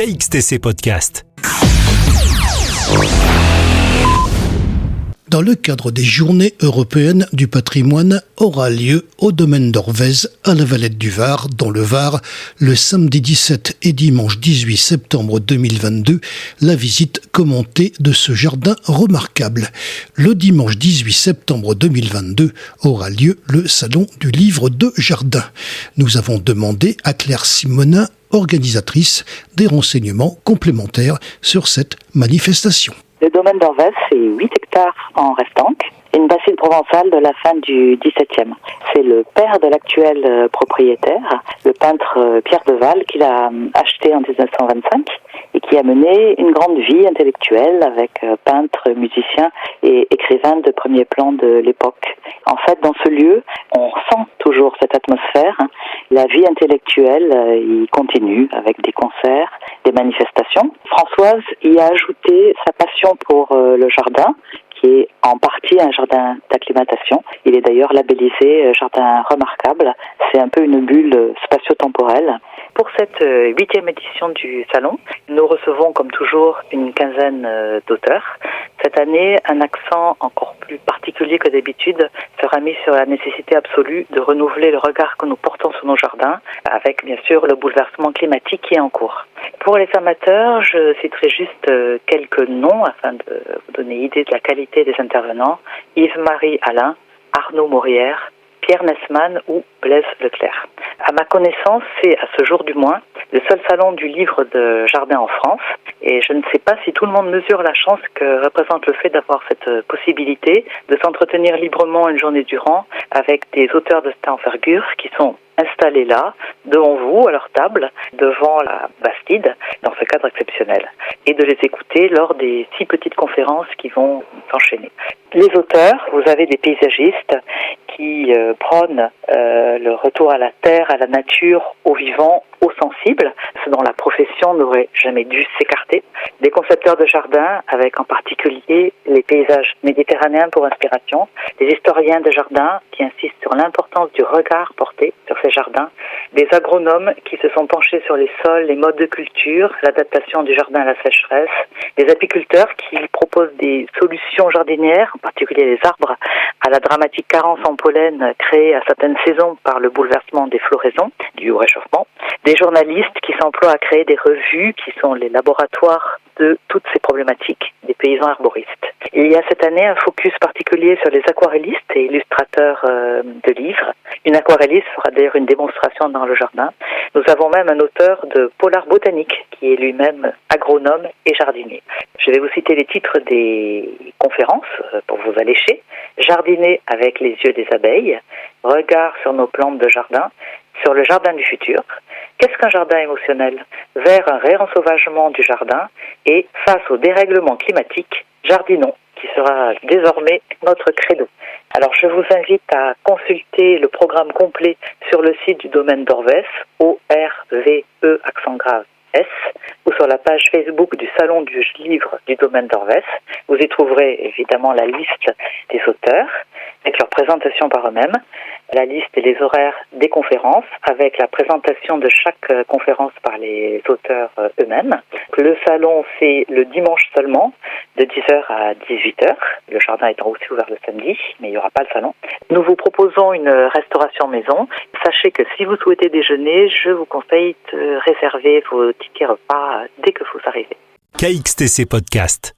KXTC Podcast. Dans le cadre des Journées européennes du patrimoine, aura lieu au domaine d'Orvez, à la Valette du Var, dans le Var, le samedi 17 et dimanche 18 septembre 2022, la visite commentée de ce jardin remarquable. Le dimanche 18 septembre 2022 aura lieu le Salon du Livre de Jardin. Nous avons demandé à Claire Simonin, organisatrice, des renseignements complémentaires sur cette manifestation. Le domaine d'Orvez, c'est 8 hectares en restanque, une bassine provençale de la fin du XVIIe. C'est le père de l'actuel propriétaire, le peintre Pierre Deval, qui l'a acheté en 1925 et qui a mené une grande vie intellectuelle avec peintre, musicien et écrivain de premier plan de l'époque. En fait, dans ce lieu, on ressent toujours cette atmosphère. La vie intellectuelle y continue avec des concerts, des manifestations. Françoise y a ajouté sa passion pour le jardin, qui est en partie un jardin d'acclimatation. Il est d'ailleurs labellisé jardin remarquable. C'est un peu une bulle spatio-temporelle. Pour cette 8e édition du salon, nous recevons comme toujours une quinzaine d'auteurs. Cette année, un accent encore plus particulier que d'habitude sera mis sur la nécessité absolue de renouveler le regard que nous portons sur nos jardins, avec bien sûr le bouleversement climatique qui est en cours. Pour les amateurs, je citerai juste quelques noms afin de vous donner idée de la qualité des intervenants. Yves-Marie Alain, Arnaud Maurière, Pierre Nesman ou Blaise Leclerc. À ma connaissance, c'est à ce jour du moins le seul salon du livre de jardin en France, et je ne sais pas si tout le monde mesure la chance que représente le fait d'avoir cette possibilité de s'entretenir librement une journée durant avec des auteurs de cette envergure qui sont installés là, devant vous, à leur table, devant la Bastide, dans ce cadre exceptionnel, et de les écouter lors des 6 petites conférences qui vont s'enchaîner. Les auteurs, vous avez des paysagistes qui prônent le retour à la terre, à la nature, au vivant, au sensible, ce dont la profession n'aurait jamais dû s'écarter. Des concepteurs de jardin, avec en particulier les paysages méditerranéens pour inspiration. Des historiens de jardin qui insistent sur l'importance du regard porté sur ces jardins. Des agronomes qui se sont penchés sur les sols, les modes de culture, l'adaptation du jardin à la sécheresse. Des apiculteurs qui proposent des solutions jardinières, en particulier les arbres, à la dramatique carence en pollen créée à certaines saisons par le bouleversement des floraisons dû au réchauffement. Des journalistes qui s'emploient à créer des revues qui sont les laboratoires de toutes ces problématiques des paysans arboristes. Il y a cette année un focus particulier sur les aquarellistes et illustrateurs de livres. Une aquarelliste fera d'ailleurs une démonstration dans le jardin. Nous avons même un auteur de polar botanique qui est lui-même agronome et jardinier. Je vais vous citer les titres des conférences pour vous allécher. Jardiner avec les yeux des abeilles, regard sur nos plantes de jardin, sur le jardin du futur. Qu'est-ce qu'un jardin émotionnel? Vers un réensauvagement du jardin et face au dérèglement climatique, jardinons, qui sera désormais notre credo. Alors je vous invite à consulter le programme complet sur le site du domaine d'Orvez, ORVE accent grave S, ou sur la page Facebook du Salon du Livre du domaine d'Orvez. Vous y trouverez évidemment la liste des auteurs, avec leur présentation par eux-mêmes, la liste et les horaires des conférences, avec la présentation de chaque conférence par les auteurs eux-mêmes. Le salon, c'est le dimanche seulement, de 10h à 18h. Le jardin étant aussi ouvert le samedi, mais il n'y aura pas le salon. Nous vous proposons une restauration maison. Sachez que si vous souhaitez déjeuner, je vous conseille de réserver vos tickets repas dès que vous arrivez. KXTC Podcast.